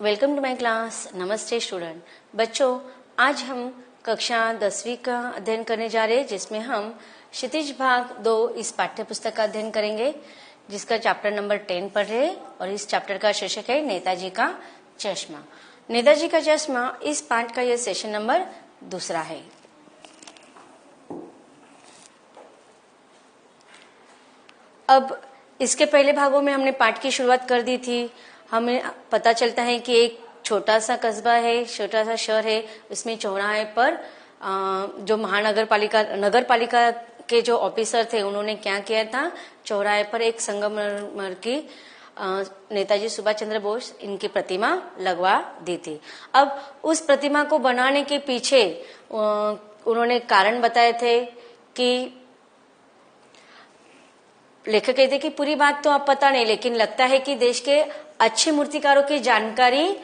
Welcome to my class. नमस्ते student. बच्चों, आज हम कक्षा 10वीं का अध्ययन करने जा रहे हैं, जिसमें हम क्षितिज भाग 2 इस पाठ्य पुस्तक का अध्ययन करेंगे, जिसका चैप्टर नंबर 10 पढ़ रहे हैं। और इस चैप्टर का शीर्षक है नेताजी का चश्मा। नेताजी का चश्मा इस पाठ का यह सेशन नंबर 2 है। अब इसके पहले भागों में हमने पाठ की शुरुआत कर दी थी। हमें पता चलता है कि एक छोटा सा कस्बा है, छोटा सा शहर है, उसमें चौराहे पर जो नगर पालिका के जो ऑफिसर थे, उन्होंने क्या किया था, चौराहे पर एक संगमरमर की नेताजी सुभाष चंद्र बोस इनकी प्रतिमा लगवा दी थी। अब उस प्रतिमा को बनाने के पीछे उन्होंने कारण बताए थे कि लेखक कहते कि पूरी बात तो अब पता नहीं, लेकिन लगता है कि देश के अच्छे मूर्तिकारों की जानकारी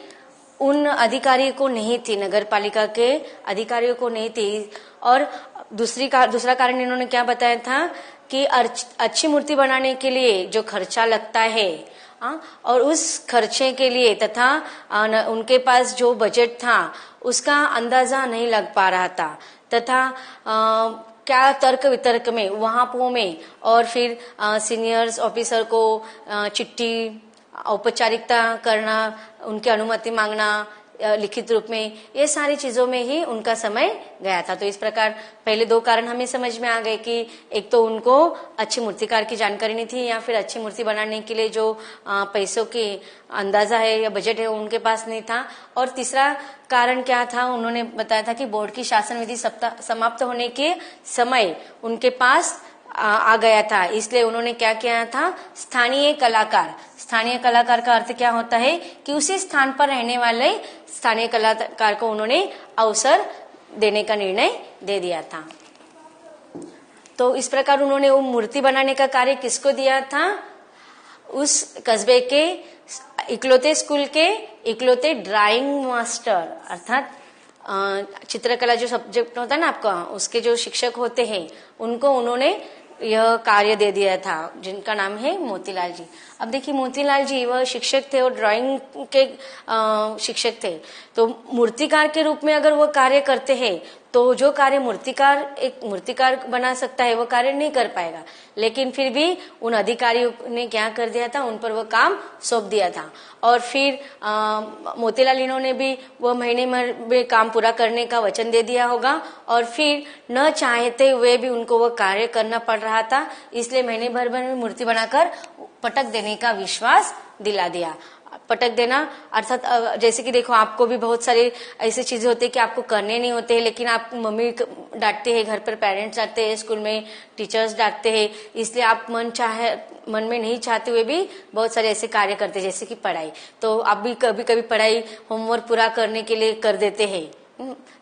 उन अधिकारियों को नहीं थी, नगर पालिका के अधिकारियों को नहीं थी। और दूसरा कारण इन्होंने क्या बताया था कि अच्छी मूर्ति बनाने के लिए जो खर्चा लगता है, और उस खर्चे के लिए तथा उनके पास जो बजट था उसका अंदाजा नहीं लग पा रहा था, तथा क्या तर्क वितर्क में वहां में और फिर सीनियर्स ऑफिसर को चिट्ठी औपचारिकता करना, उनकी अनुमति मांगना लिखित रूप में, ये सारी चीजों में ही उनका समय गया था। तो इस प्रकार पहले 2 कारण हमें समझ में आ गए कि एक तो उनको अच्छी मूर्तिकार की जानकारी नहीं थी, या फिर अच्छी मूर्ति बनाने के लिए जो पैसों की अंदाजा है या बजट है वो उनके पास नहीं था। और तीसरा कारण क्या था, उन्होंने बताया था कि बोर्ड की शासन विधि समाप्त होने के समय उनके पास आ गया था, इसलिए उन्होंने क्या किया था, स्थानीय कलाकार का अर्थ क्या होता है कि उसी स्थान पर रहने वाले स्थानीय कलाकार को उन्होंने अवसर देने का निर्णय दे दिया था। तो इस प्रकार उन्होंने वो मूर्ति बनाने का कार्य किसको दिया था, उस कस्बे के इकलौते स्कूल के इकलौते ड्राइंग मास्टर, अर्थात चित्रकला जो सब्जेक्ट होता है ना आपका, उसके जो शिक्षक होते हैं, उनको उन्होंने यह कार्य दे दिया था, जिनका नाम है मोतीलाल जी। अब देखिए, मोतीलाल जी वह शिक्षक थे और ड्राइंग के शिक्षक थे। तो मूर्तिकार के रूप में अगर वो कार्य करते हैं तो जो कार्य एक मूर्तिकार बना सकता है वो कार्य नहीं कर पाएगा, लेकिन फिर भी उन अधिकारियों ने क्या कर दिया था, उन पर वो काम सौंप दिया था। और फिर मोतीलाल इन्होंने भी वो महीने में काम पूरा करने का वचन दे दिया होगा, और फिर न चाहते हुए भी उनको वो कार्य करना पड़ रहा था, इसलिए महीने भर में मूर्ति बनाकर पटक देने का विश्वास दिला दिया। पटक देना अर्थात जैसे कि देखो, आपको भी बहुत सारे ऐसे चीजें होते हैं कि आपको करने नहीं होते हैं, लेकिन आप मम्मी डांटते हैं, घर पर पेरेंट्स डांटते हैं, स्कूल में टीचर्स डांटते हैं, इसलिए आप मन में नहीं चाहते हुए भी बहुत सारे ऐसे कार्य करते हैं, जैसे कि पढ़ाई। तो आप भी कभी कभी पढ़ाई होमवर्क पूरा करने के लिए कर देते हैं।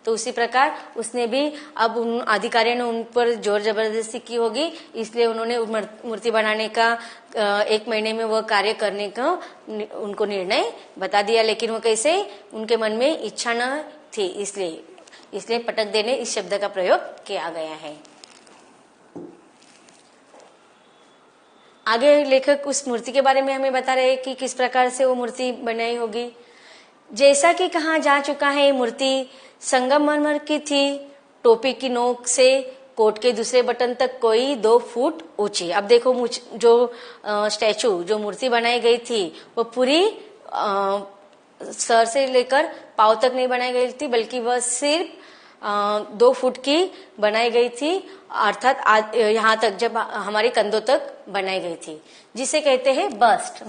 तो उसी प्रकार उसने भी अब उन अधिकारियों ने उन पर जोर जबरदस्ती की होगी, इसलिए उन्होंने मूर्ति बनाने का 1 महीने में वह कार्य करने का उनको निर्णय बता दिया। लेकिन वो कैसे, उनके मन में इच्छा न थी, इसलिए पटक देने इस शब्द का प्रयोग किया गया है। आगे लेखक उस मूर्ति के बारे में हमें बता रहे हैं कि किस प्रकार से वो मूर्ति बनाई होगी। जैसा कि कहा जा चुका है, मूर्ति संगमरमर की थी, टोपी की नोक से कोट के दूसरे बटन तक कोई 2 फुट ऊंची। अब देखो, जो स्टैचू, जो मूर्ति बनाई गई थी, वो पूरी सर से लेकर पांव तक नहीं बनाई गई थी, बल्कि वह सिर्फ 2 फुट की बनाई गई थी, अर्थात यहाँ तक, जब हमारे कंधों तक बनाई गई थी, जिसे कहते हैं बस्ट।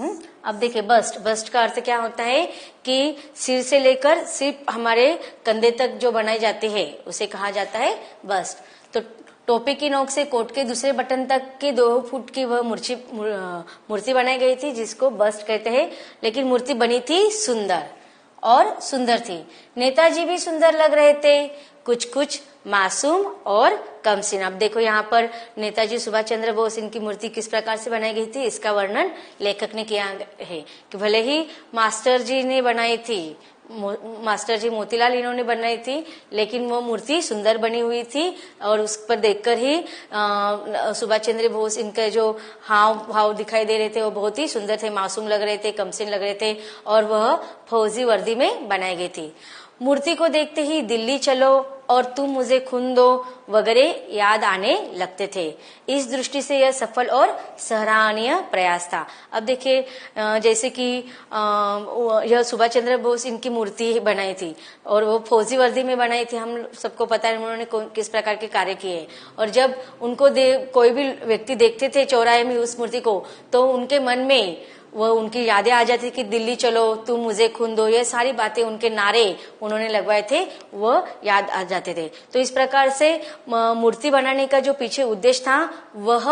अब देखिए, बस्ट का अर्थ क्या होता है कि सिर से लेकर सिर्फ हमारे कंधे तक जो बनाई जाती है उसे कहा जाता है बस्ट। तो टोपी की नोक से कोट के दूसरे बटन तक की 2 फुट की वह मूर्ति बनाई गई थी, जिसको बस्ट कहते हैं। लेकिन मूर्ति बनी थी सुंदर थी। नेताजी भी सुंदर लग रहे थे, कुछ मासूम और कमसिन। अब देखो यहाँ पर नेताजी सुभाष चंद्र बोस इनकी मूर्ति किस प्रकार से बनाई गई थी, इसका वर्णन लेखक ने किया है कि भले ही मास्टर जी ने बनाई थी, मास्टर जी मोतीलाल इन्होंने बनाई थी, लेकिन वो मूर्ति सुंदर बनी हुई थी और उस पर देखकर ही सुभाष चंद्र बोस इनके जो हाव भाव दिखाई दे रहे थे वो बहुत ही सुंदर थे, मासूम लग रहे थे, कमसिन लग रहे थे और वह फौजी वर्दी में बनाई गई थी। मूर्ति को देखते ही दिल्ली चलो और तुम मुझे खून दो वगैरह याद आने लगते थे। इस दृष्टि से यह सफल और सराहनीय प्रयास था। अब देखिए जैसे कि यह सुभाष चंद्र बोस इनकी मूर्ति बनाई थी और वो फौजी वर्दी में बनाई थी। हम सबको पता है उन्होंने किस प्रकार के कार्य किए और जब उनको कोई भी व्यक्ति देखते थे चौराहे में उस मूर्ति को, तो उनके मन में वह उनकी यादें आ जाती कि दिल्ली चलो, तुम मुझे खून दो, ये सारी बातें, उनके नारे उन्होंने लगवाए थे वह याद आ जाते थे। तो इस प्रकार से मूर्ति बनाने का जो पीछे उद्देश्य था वह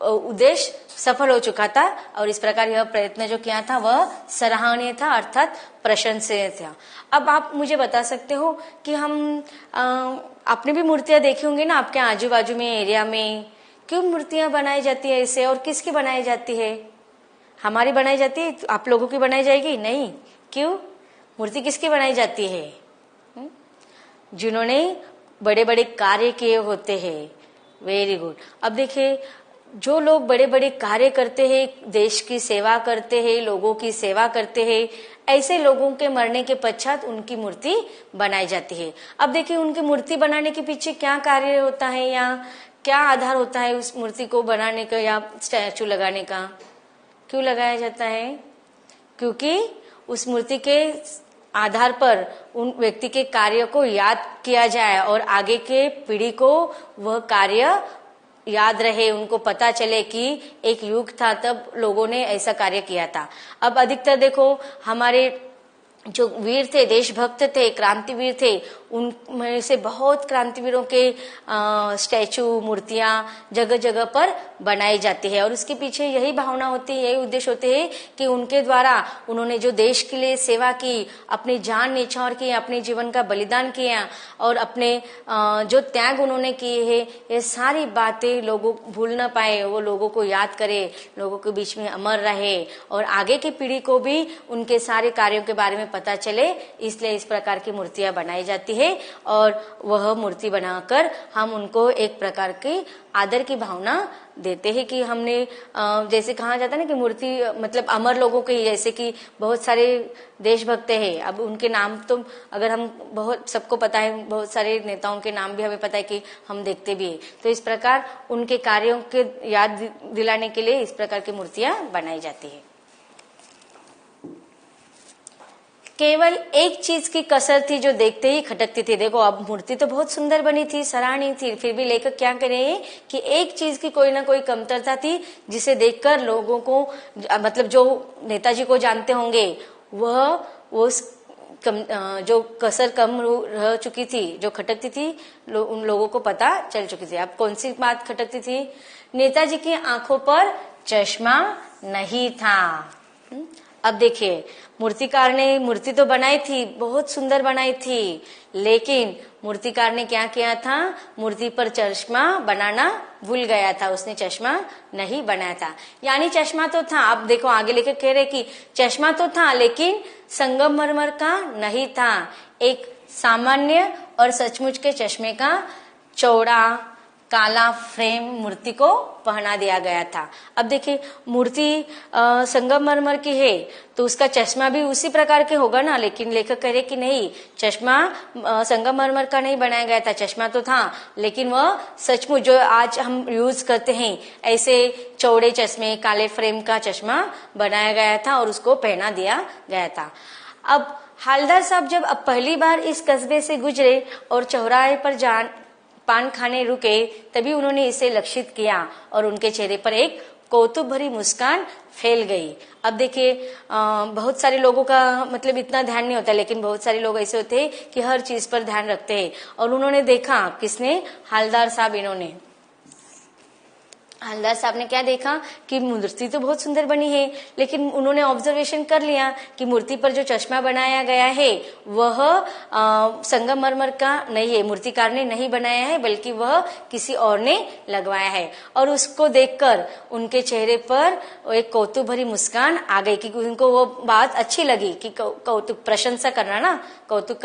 उद्देश्य सफल हो चुका था और इस प्रकार यह प्रयत्न जो किया था वह सराहनीय था, अर्थात प्रशंसनीय था। अब आप मुझे बता सकते हो कि हम आपने भी मूर्तियां देखी होंगी ना आपके आजू बाजू में एरिया में, क्यों मूर्तियां बनाई जाती है ऐसे और किसकी बनाई जाती है? हमारी बनाई जाती है, आप लोगों की बनाई जाएगी? नहीं। क्यों? मूर्ति किसकी बनाई जाती है? जिन्होंने बड़े बड़े कार्य किए होते हैं। Very good. अब देखिए जो लोग बड़े बड़े कार्य करते हैं, देश की सेवा करते हैं, लोगों की सेवा करते हैं, ऐसे लोगों के मरने के पश्चात उनकी मूर्ति बनाई जाती है। अब देखिए उनकी मूर्ति बनाने के पीछे क्या कार्य होता है या क्या आधार होता है उस मूर्ति को बनाने का या स्टैचू लगाने का? क्यों लगाया जाता है? क्योंकि उस मूर्ति के आधार पर उन व्यक्ति के कार्य को याद किया जाए और आगे के पीढ़ी को वह कार्य याद रहे, उनको पता चले कि एक युग था तब लोगों ने ऐसा कार्य किया था। अब अधिकतर देखो हमारे जो वीर थे, देशभक्त थे, क्रांतिवीर थे, उनमें से बहुत क्रांतिवीरों के स्टैचू, मूर्तियां जगह जगह पर बनाई जाती है और उसके पीछे यही भावना होती है, यही उद्देश्य होते हैं कि उनके द्वारा उन्होंने जो देश के लिए सेवा की, अपनी जान न्यौछावर की, अपने जीवन का बलिदान किया और अपने जो त्याग उन्होंने किए हैं, ये सारी बातें लोगों भूल न पाए, वो लोगों को याद करे, लोगों के बीच में अमर रहे और आगे की पीढ़ी को भी उनके सारे कार्यों के बारे में पता चले। इसलिए इस प्रकार की मूर्तियां बनाई जाती है और वह मूर्ति बनाकर हम उनको एक प्रकार की आदर की भावना देते हैं कि हमने जैसे कहा जाता है ना कि मूर्ति मतलब अमर लोगों के, जैसे कि बहुत सारे देशभक्त हैं, अब उनके नाम तो अगर हम बहुत सबको पता है, बहुत सारे नेताओं के नाम भी हमें पता है कि हम देखते भी है, तो इस प्रकार उनके कार्यों के याद दिलाने के लिए इस प्रकार की मूर्तियां बनाई जाती है। केवल एक चीज की कसर थी जो देखते ही खटकती थी। देखो अब मूर्ति तो बहुत सुंदर बनी थी, सराहनीय थी, फिर भी लेखक क्या करे कि एक चीज की कोई ना कोई कमतरता थी जिसे देखकर लोगों को, मतलब जो नेताजी को जानते होंगे वह जो कसर कम रह चुकी थी, जो खटकती थी, उन लोगों को पता चल चुकी थी। अब कौन सी बात खटकती थी? नेताजी की आंखों पर चश्मा नहीं था। अब देखिए मूर्तिकार ने मूर्ति तो बनाई थी, बहुत सुंदर बनाई थी, लेकिन मूर्तिकार ने क्या किया था? मूर्ति पर चश्मा बनाना भूल गया था, उसने चश्मा नहीं बनाया था। यानी चश्मा तो था, अब देखो आगे लेके कह रहे कि चश्मा तो था लेकिन संगमरमर का नहीं था, एक सामान्य और सचमुच के चश्मे का चौड़ा काला फ्रेम मूर्ति को पहना दिया गया था। अब देखिए मूर्ति संगमरमर की है तो उसका चश्मा भी उसी प्रकार के होगा ना, लेकिन लेखक कह रहे कि नहीं, चश्मा संगमरमर का नहीं बनाया गया था, चश्मा तो था लेकिन वह सचमुच जो आज हम यूज करते हैं ऐसे चौड़े चश्मे, काले फ्रेम का चश्मा बनाया गया था और उसको पहना दिया गया था। अब हालदार साहब जब अब पहली बार इस कस्बे से गुजरे और चौराहे पर पान खाने रुके, तभी उन्होंने इसे लक्षित किया और उनके चेहरे पर एक कौतुक भरी मुस्कान फैल गई। अब देखिए बहुत सारे लोगों का मतलब इतना ध्यान नहीं होता, लेकिन बहुत सारे लोग ऐसे होते हैं कि हर चीज पर ध्यान रखते हैं और उन्होंने देखा, किसने? हालदार साहब। इन्होंने हलदार साहब ने क्या देखा कि मूर्ति तो बहुत सुंदर बनी है, लेकिन उन्होंने ऑब्जर्वेशन कर लिया कि मूर्ति पर जो चश्मा बनाया गया है वह संगमरमर का नहीं है, मूर्तिकार ने नहीं बनाया है, बल्कि वह किसी और ने लगवाया है। और उसको देखकर उनके चेहरे पर एक कौतुक भरी मुस्कान आ गई, क्योंकि उनको वो बात अच्छी लगी कि कौतुक, प्रशंसा करना ना, कौतुक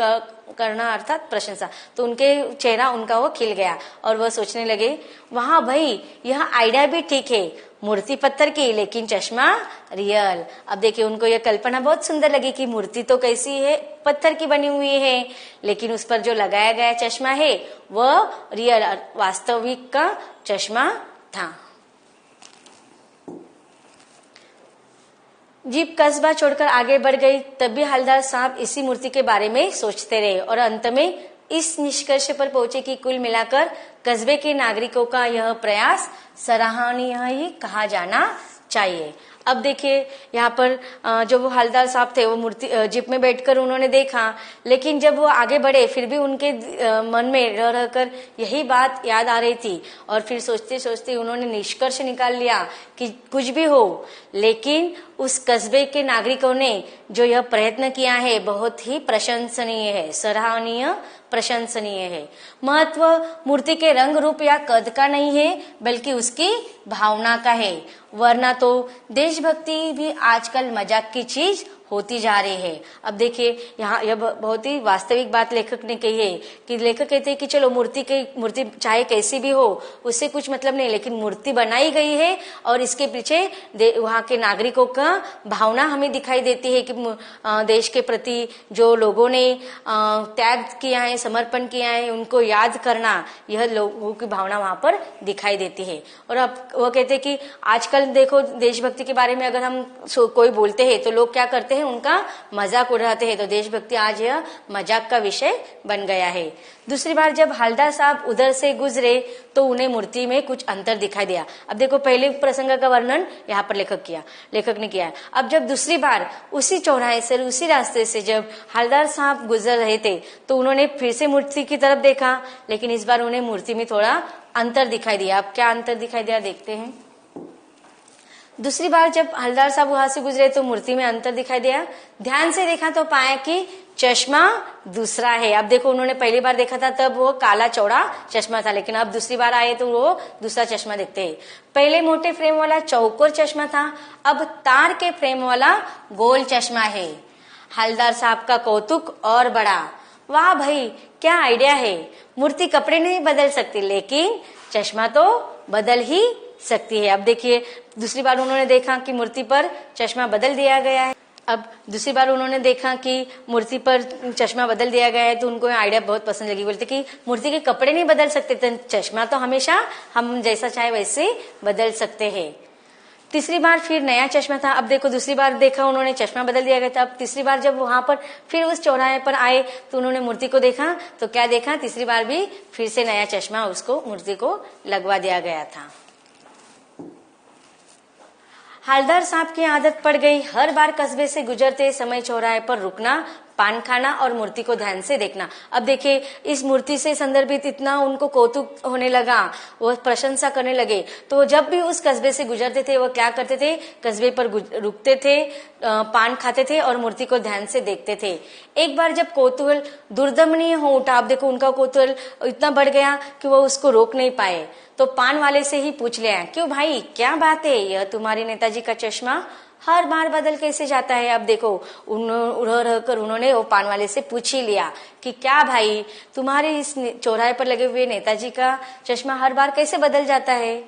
करना अर्थात प्रशंसा। तो उनके चेहरा उनका वो खिल गया और वह सोचने लगे, वहां भाई यह आइडिया भी ठीक है, मूर्ति पत्थर की लेकिन चश्मा रियल। अब देखिए उनको यह कल्पना बहुत सुंदर लगी कि मूर्ति तो कैसी है, पत्थर की बनी हुई है, लेकिन उस पर जो लगाया गया चश्मा है वह रियल, वास्तविक का चश्मा था। जीप कस्बा छोड़कर आगे बढ़ गई, तब भी हलदार साहब इसी मूर्ति के बारे में सोचते रहे और अंत में इस निष्कर्ष पर पहुंचे कि कुल मिलाकर कस्बे के नागरिकों का यह प्रयास सराहनीय ही कहा जाना चाहिए। अब देखिए यहाँ पर जो वो हलदार साहब थे वो मूर्ति जीप में बैठकर उन्होंने देखा, लेकिन जब वो आगे बढ़े फिर भी उनके मन में रह रहकर यही बात याद आ रही थी। और फिर सोचते सोचते उन्होंने निष्कर्ष निकाल लिया कि कुछ भी हो, लेकिन उस कस्बे के नागरिकों ने जो यह प्रयत्न किया है बहुत ही प्रशंसनीय है, सराहनीय, प्रशंसनीय है। महत्व मूर्ति के रंग रूप या कद का नहीं है, बल्कि उसकी भावना का है, वरना तो देशभक्ति भी आजकल मजाक की चीज होती जा रही है। अब देखिए यहाँ यह बहुत ही वास्तविक बात लेखक ने कही है कि लेखक कहते हैं कि चलो मूर्ति चाहे कैसी भी हो उससे कुछ मतलब नहीं, लेकिन मूर्ति बनाई गई है और इसके पीछे वहाँ के नागरिकों का भावना हमें दिखाई देती है कि देश के प्रति जो लोगों ने त्याग किया है, समर्पण किया है, उनको याद करना, यह लोगों की भावना वहां पर दिखाई देती है। और अब वो कहते हैं कि आजकल देखो देशभक्ति के बारे में अगर हम कोई बोलते हैं तो लोग क्या करते हैं, उनका मजाक उड़ाते हैं। तो देशभक्ति आज यह मजाक का विषय बन गया है। दूसरी बार जब हलदार साहब उधर से गुजरे तो उन्हें मूर्ति में कुछ अंतर दिखाई दिया। अब देखो पहले प्रसंग का वर्णन यहाँ पर लेखक ने किया है। अब जब दूसरी बार उसी चौराहे से, उसी रास्ते से जब हलदार साहब गुजर रहे थे तो उन्होंने फिर से मूर्ति की तरफ देखा, लेकिन इस बार उन्हें मूर्ति में थोड़ा अंतर दिखाई दिया। अब क्या अंतर दिखाई दिया देखते हैं। दूसरी बार जब हलदार साहब वहां से गुजरे तो मूर्ति में अंतर दिखाई दिया। ध्यान से देखा तो पाया कि चश्मा दूसरा है। अब देखो उन्होंने पहली बार देखा था तब वो काला चौड़ा चश्मा था, लेकिन अब दूसरी बार आए तो वो दूसरा चश्मा देखते हैं। पहले मोटे फ्रेम वाला चौकोर चश्मा था, अब तार के फ्रेम वाला गोल चश्मा है। हलदार साहब का कौतुक और बड़ा, वाह भाई क्या आइडिया है, मूर्ति कपड़े नहीं बदल सकती लेकिन चश्मा तो बदल ही सकती है। अब देखिए दूसरी बार उन्होंने देखा कि मूर्ति पर चश्मा बदल दिया गया है। अब दूसरी बार उन्होंने देखा कि मूर्ति पर चश्मा बदल दिया गया है तो उनको आइडिया बहुत पसंद लगी। बोलते कि मूर्ति के कपड़े नहीं बदल सकते, तो चश्मा तो हमेशा हम जैसा चाहे वैसे बदल सकते हैं। तीसरी बार फिर नया चश्मा था। अब देखो दूसरी बार देखा उन्होंने चश्मा बदल दिया गया था। अब तीसरी बार जब वहां पर फिर उस चौराहे पर आए तो उन्होंने मूर्ति को देखा तो क्या देखा, तीसरी बार भी फिर से नया चश्मा उसको मूर्ति को लगवा दिया गया था। हलदार साहब की आदत पड़ गई हर बार कस्बे से गुजरते समय चौराहे पर रुकना, पान खाना और मूर्ति को ध्यान से देखना। अब देखिए इस मूर्ति से संदर्भित इतना उनको कौतुक होने लगा, वो प्रशंसा करने लगे। तो जब भी उस कस्बे से गुजरते थे वो क्या करते थे, कस्बे पर रुकते थे, पान खाते थे और मूर्ति को ध्यान से देखते थे। एक बार जब कौतूहल दुर्दमनीय हो उठा, अब देखो उनका कौतूहल इतना बढ़ गया कि वो उसको रोक नहीं पाए, तो पान वाले से ही पूछ लिया, क्यों भाई क्या बात है, यह तुम्हारे नेताजी का चश्मा हर बार बदल कैसे जाता है। अब देखो उन्होंने वो पान वाले से पूछ ही लिया कि क्या भाई तुम्हारे इस चौराहे पर लगे हुए नेताजी का चश्मा हर बार कैसे बदल जाता है।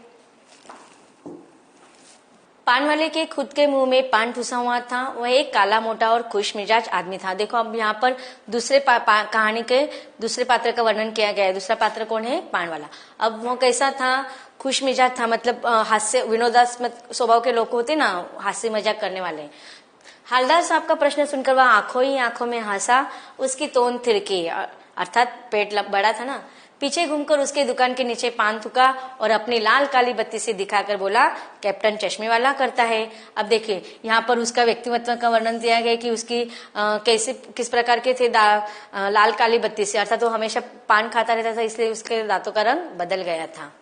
पान वाले के खुद के मुंह में पान ठुसा हुआ था। वह एक काला मोटा और खुश मिजाज आदमी था। देखो अब यहाँ पर दूसरे कहानी के दूसरे पात्र का वर्णन किया गया है। दूसरा पात्र कौन है, पान वाला। अब वो कैसा था, खुश मिजाज था, मतलब हास्य विनोदास्मक स्वभाव के लोग होते ना, हास्य मजाक करने वाले। हलदार साहब का प्रश्न सुनकर वह आंखों ही आंखों में हंसा। उसकी तोंद थिरकी, अर्थात पेट बड़ा था ना। पीछे घूमकर उसके दुकान के नीचे पान थूका और अपनी लाल काली बत्ती से दिखाकर बोला, कैप्टन चश्मे वाला करता है। अब देखिए यहाँ पर उसका व्यक्तित्व का वर्णन दिया गया कि उसकी किस प्रकार के थे, लाल काली बत्ती से, अर्थात वो हमेशा पान खाता रहता था, इसलिए उसके दांतों का रंग बदल गया था।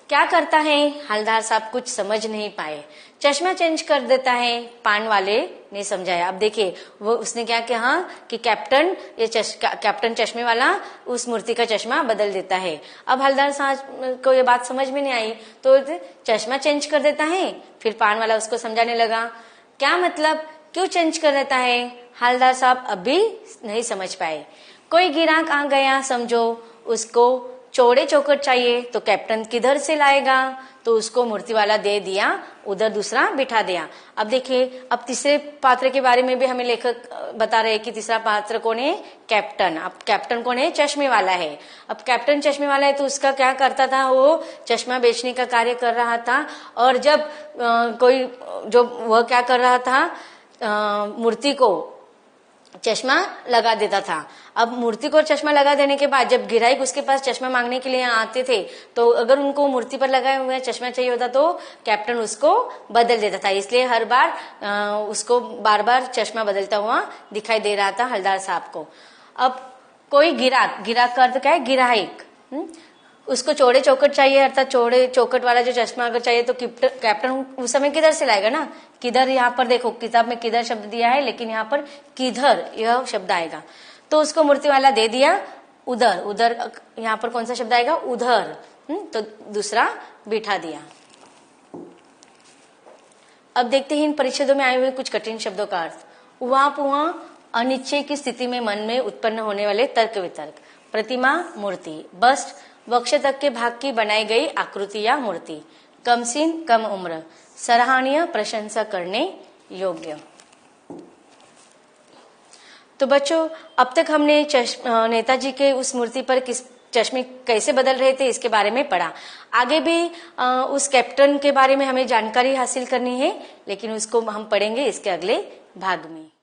क्या करता है हवलदार साहब कुछ समझ नहीं पाए, चश्मा चेंज कर देता है। पान वाले ने समझाया। अब देखिए वो उसने क्या कहा कि कैप्टन चश्मे वाला उस मूर्ति का चश्मा बदल देता है। अब हवलदार साहब को ये बात समझ में नहीं आई तो चश्मा चेंज कर देता है। फिर पान वाला उसको समझाने लगा, क्या मतलब, क्यों चेंज कर देता है। हवलदार साहब अब भी नहीं समझ पाए। कोई गिराक आ गया समझो, उसको चौड़े चौखट चाहिए तो कैप्टन किधर से लाएगा, तो उसको मूर्ति वाला दे दिया, उधर दूसरा बिठा दिया। अब देखिए अब तीसरे पात्र के बारे में भी हमें लेखक बता रहे हैं कि तीसरा पात्र कौन है, कैप्टन। अब कैप्टन कौन है, चश्मे वाला है। अब कैप्टन चश्मे वाला है तो उसका क्या करता था, वो चश्मा बेचने का कार्य कर रहा था। और जब वह क्या कर रहा था, मूर्ति को चश्मा लगा देता था। अब मूर्ति को चश्मा लगा देने के बाद जब गिराइक उसके पास चश्मा मांगने के लिए आते थे तो अगर उनको मूर्ति पर लगाए हुए चश्मा चाहिए होता तो कैप्टन उसको बदल देता था। इसलिए हर बार उसको बार बार चश्मा बदलता हुआ दिखाई दे रहा था हवलदार साहब को। अब कोई गिराक का अर्थ क्या है, गिराइक। उसको चौड़े चौकट चाहिए, अर्थात चौड़े चौकट वाला जो चश्मा अगर चाहिए तो कैप्टन उस समय किधर से लाएगा ना, किधर। यहाँ पर देखो किताब में किधर शब्द दिया है लेकिन यहाँ पर किधर यह शब्द आएगा। तो उसको मूर्ति वाला दे दिया उधर यहाँ पर कौन सा शब्द आएगा, उधर। तो दूसरा बिठा दिया। अब देखते हैं इन परिच्छेदों में आए हुए कुछ कठिन शब्दों का अर्थ। उहा पुहा अनिश्चय की स्थिति में मन में उत्पन्न होने वाले तर्क वितर्क। प्रतिमा, मूर्ति। बस्ट, वक्ष तक के भाग की बनाई गई आकृति या मूर्ति। कमसीन, कम उम्र। सराहनीय, प्रशंसा करने योग्य। तो बच्चों अब तक हमने नेताजी के उस मूर्ति पर किस चश्मे कैसे बदल रहे थे इसके बारे में पढ़ा। आगे भी उस कैप्टन के बारे में हमें जानकारी हासिल करनी है, लेकिन उसको हम पढ़ेंगे इसके अगले भाग में।